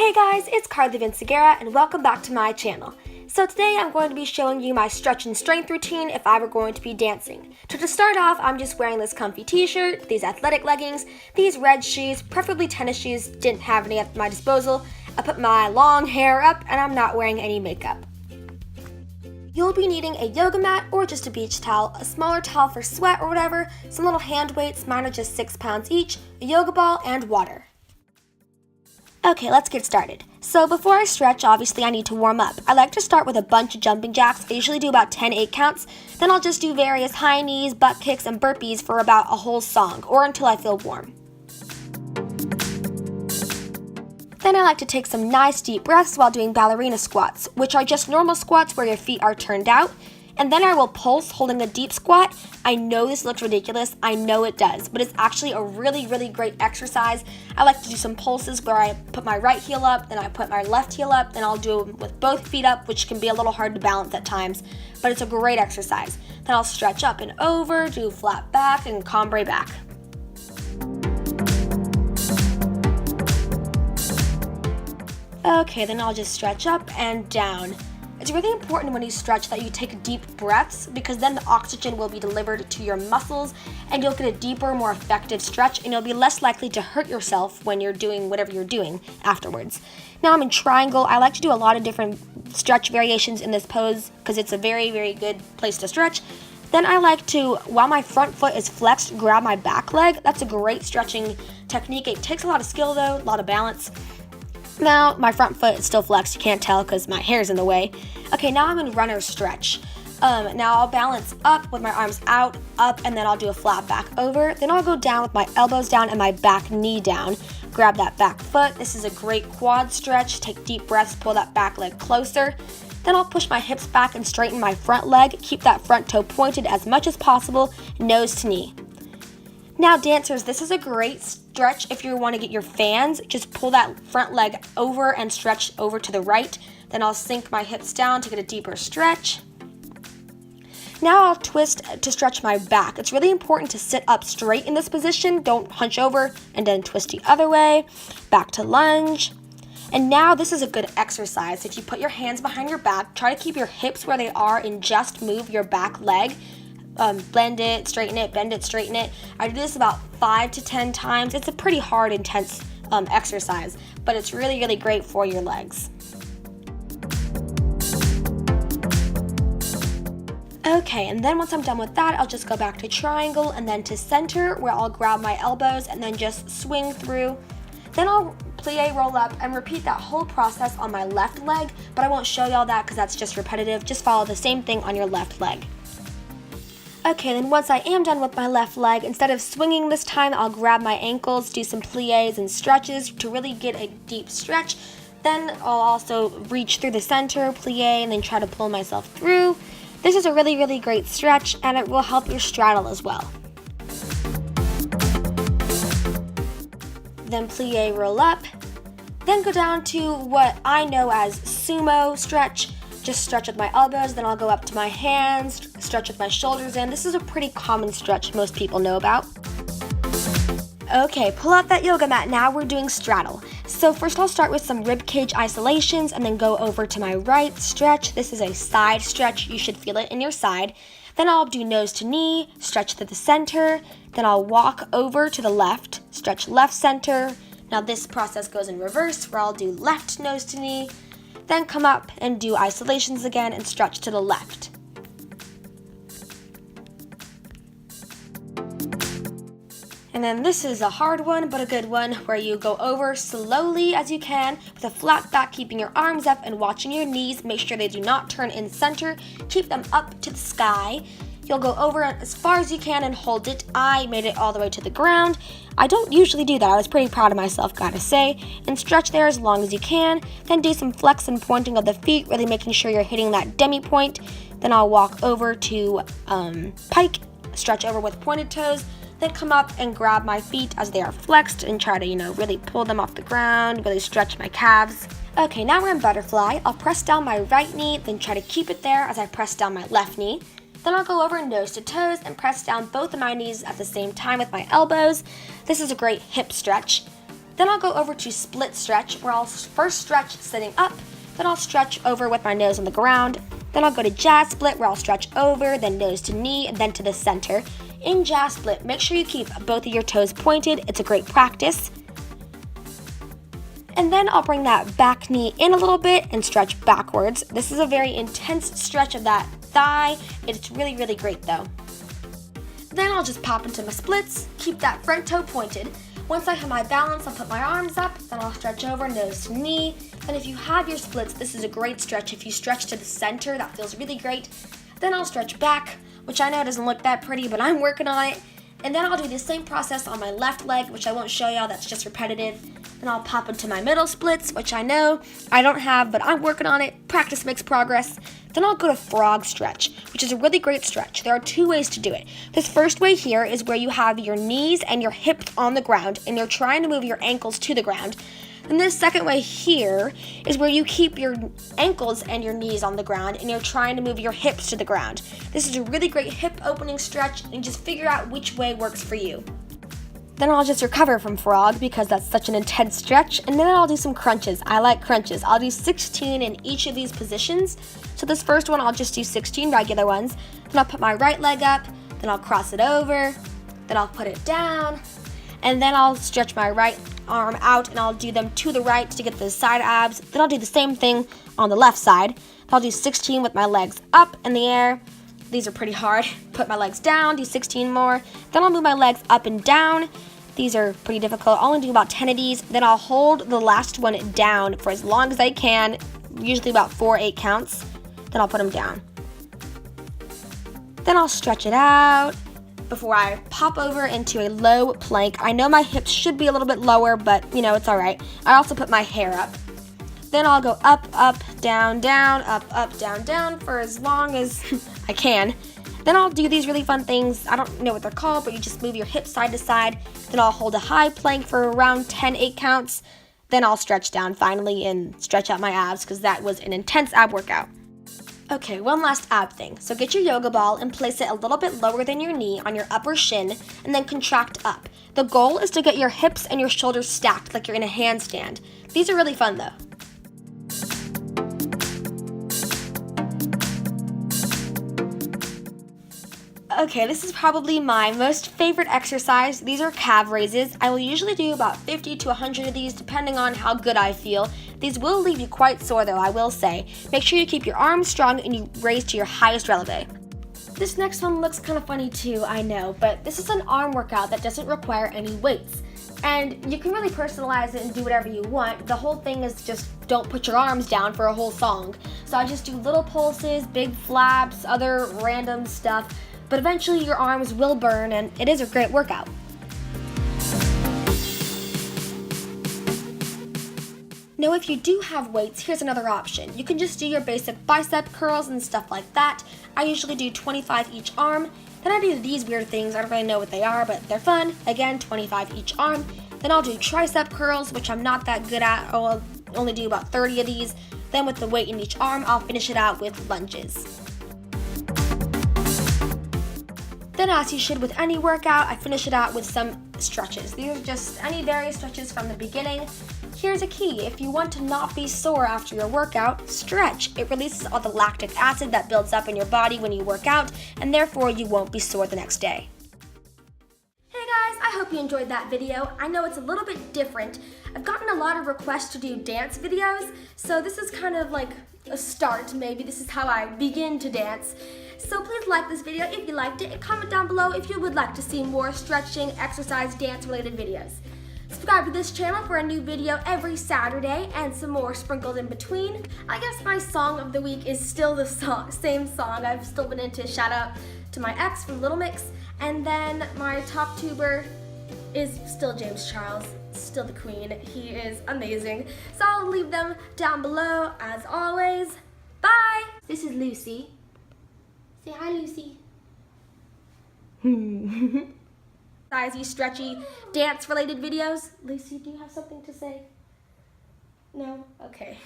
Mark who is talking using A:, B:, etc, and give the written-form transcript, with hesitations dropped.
A: Hey guys, it's Carly Vinciguerra and welcome back to my channel. So today I'm going to be showing you my stretch and strength routine if I were going to be dancing. So to start off, I'm just wearing this comfy t-shirt, these athletic leggings, these red shoes, preferably tennis shoes, didn't have any at my disposal. I put my long hair up and I'm not wearing any makeup. You'll be needing a yoga mat or just a beach towel, a smaller towel for sweat or whatever, some little hand weights, mine are just 6 pounds each, a yoga ball, and water. Okay, let's get started. So before I stretch, obviously I need to warm up. I like to start with a bunch of jumping jacks. I usually do about 10 8 counts. Then I'll just do various high knees, butt kicks, and burpees for about a whole song, or until I feel warm. Then I like to take some nice deep breaths while doing ballerina squats, which are just normal squats where your feet are turned out. And then I will pulse holding a deep squat. I know this looks ridiculous, I know it does, but it's actually a really great exercise. I like to do some pulses where I put my right heel up, then I put my left heel up, then I'll do it with both feet up, which can be a little hard to balance at times, but it's a great exercise. Then I'll stretch up and over, do flat back, and cambre back. Okay, then I'll just stretch up and down. It's really important when you stretch that you take deep breaths because then the oxygen will be delivered to your muscles and you'll get a deeper, more effective stretch and you'll be less likely to hurt yourself when you're doing whatever you're doing afterwards. Now I'm in triangle. I like to do a lot of different stretch variations in this pose because it's a very good place to stretch. Then I like to, while my front foot is flexed, grab my back leg. That's a great stretching technique. It takes a lot of skill though, a lot of balance. Now, my front foot is still flexed, you can't tell because my hair's in the way. Okay, now I'm in runner stretch. Now I'll balance up with my arms out, up, and then I'll do a flat back over. Then I'll go down with my elbows down and my back knee down. Grab that back foot. This is a great quad stretch. Take deep breaths, pull that back leg closer. Then I'll push my hips back and straighten my front leg. Keep that front toe pointed as much as possible, nose to knee. Now dancers, this is a great stretch if you want to get your fans. Just pull that front leg over and stretch over to the right. Then I'll sink my hips down to get a deeper stretch. Now I'll twist to stretch my back. It's really important to sit up straight in this position. Don't hunch over and then twist the other way. Back to lunge. And now this is a good exercise. If you put your hands behind your back, try to keep your hips where they are and just move your back leg. Blend it, straighten it, bend it, straighten it. I do this about 5 to 10 times. It's a pretty hard, intense exercise, but it's really great for your legs. Okay, and then once I'm done with that, I'll just go back to triangle and then to center where I'll grab my elbows and then just swing through. Then I'll plie, roll up, and repeat that whole process on my left leg, but I won't show y'all that because that's just repetitive. Just follow the same thing on your left leg. Okay, then once I am done with my left leg, instead of swinging this time, I'll grab my ankles, do some plies and stretches to really get a deep stretch. Then I'll also reach through the center, plie, and then try to pull myself through. This is a really great stretch, and it will help your straddle as well. Then plie, roll up. Then go down to what I know as sumo stretch. Just stretch with my elbows, then I'll go up to my hands, stretch with my shoulders in. This is a pretty common stretch most people know about. Okay, pull out that yoga mat. Now we're doing straddle. So first I'll start with some rib cage isolations and then go over to my right stretch. This is a side stretch. You should feel it in your side. Then I'll do nose to knee, stretch to the center. Then I'll walk over to the left, stretch left center. Now this process goes in reverse where I'll do left nose to knee. Then come up and do isolations again and stretch to the left. And then this is a hard one, but a good one, where you go over slowly as you can with a flat back, keeping your arms up and watching your knees. Make sure they do not turn in center. Keep them up to the sky. You'll go over as far as you can and hold it. I made it all the way to the ground. I don't usually do that. I was pretty proud of myself, gotta say. And stretch there as long as you can. Then do some flex and pointing of the feet, really making sure you're hitting that demi point. Then I'll walk over to pike, stretch over with pointed toes. Then come up and grab my feet as they are flexed and try to, really pull them off the ground, really stretch my calves. Okay, now we're in butterfly. I'll press down my right knee, then try to keep it there as I press down my left knee. Then I'll go over nose to toes and press down both of my knees at the same time with my elbows. This is a great hip stretch. Then I'll go over to split stretch, where I'll first stretch sitting up, then I'll stretch over with my nose on the ground. Then I'll go to jazz split, where I'll stretch over, then nose to knee, and then to the center. In jazz split, make sure you keep both of your toes pointed. It's a great practice. And then I'll bring that back knee in a little bit and stretch backwards. This is a very intense stretch of that thigh. It's really, really great though. Then I'll just pop into my splits, keep that front toe pointed. Once I have my balance, I'll put my arms up, then I'll stretch over nose to knee. And if you have your splits, this is a great stretch. If you stretch to the center, that feels really great. Then I'll stretch back, which I know doesn't look that pretty, but I'm working on it. And then I'll do the same process on my left leg, which I won't show y'all, that's just repetitive. Then I'll pop into my middle splits, which I know I don't have, but I'm working on it. Practice makes progress. Then I'll go to frog stretch, which is a really great stretch. There are two ways to do it. This first way here is where you have your knees and your hips on the ground, and you're trying to move your ankles to the ground. And this second way here is where you keep your ankles and your knees on the ground, and you're trying to move your hips to the ground. This is a really great hip opening stretch, and just figure out which way works for you. Then I'll just recover from frog because that's such an intense stretch, and then I'll do some crunches. I like crunches. I'll do 16 in each of these positions. So this first one, I'll just do 16 regular ones. Then I'll put my right leg up, then I'll cross it over, then I'll put it down, and then I'll stretch my right arm out, and I'll do them to the right to get the side abs. Then I'll do the same thing on the left side. I'll do 16 with my legs up in the air. These are pretty hard. Put my legs down, do 16 more. Then I'll move my legs up and down. These are pretty difficult. I'll only do about 10 of these. Then I'll hold the last one down for as long as I can, usually about 4-8 counts. Then I'll put them down. Then I'll stretch it out before I pop over into a low plank. I know my hips should be a little bit lower, but you know, it's all right. I also put my hair up. Then I'll go up, up, down, down, up, down, down for as long as I can. Then I'll do these really fun things. I don't know what they're called, but you just move your hips side to side. Then I'll hold a high plank for around 10 8 counts. Then I'll stretch down finally and stretch out my abs because that was an intense ab workout. Okay, one last ab thing. So get your yoga ball and place it a little bit lower than your knee on your upper shin and then contract up. The goal is to get your hips and your shoulders stacked like you're in a handstand. These are really fun though. Okay, this is probably my most favorite exercise. These are calf raises. I will usually do about 50 to 100 of these depending on how good I feel. These will leave you quite sore though, I will say. Make sure you keep your arms strong and you raise to your highest releve. This next one looks kind of funny too, I know, but this is an arm workout that doesn't require any weights. And you can really personalize it and do whatever you want. The whole thing is just don't put your arms down for a whole song. So I just do little pulses, big flaps, other random stuff. But eventually your arms will burn and it is a great workout. Now if you do have weights, here's another option. You can just do your basic bicep curls and stuff like that. I usually do 25 each arm. Then I do these weird things, I don't really know what they are, but they're fun. Again, 25 each arm. Then I'll do tricep curls, which I'm not that good at. I'll only do about 30 of these. Then with the weight in each arm, I'll finish it out with lunges. Then as you should with any workout, I finish it out with some stretches. These are just any various stretches from the beginning. Here's a key. If you want to not be sore after your workout, stretch. It releases all the lactic acid that builds up in your body when you work out, and therefore you won't be sore the next day. Hey guys, I hope you enjoyed that video. I know it's a little bit different. I've gotten a lot of requests to do dance videos, so this is kind of like a start, maybe. This is how I begin to dance. So please like this video if you liked it and comment down below if you would like to see more stretching, exercise, dance related videos. Subscribe to this channel for a new video every Saturday and some more sprinkled in between. I guess my song of the week is still the same song. I've still been into shout out to my ex from Little Mix, and then my top tuber is still James Charles, still the queen. He is amazing. So I'll leave them down below as always. Bye! This is Lucy. Say hi, Lucy. Sizey, stretchy, dance-related videos. Lucy, do you have something to say? No? Okay.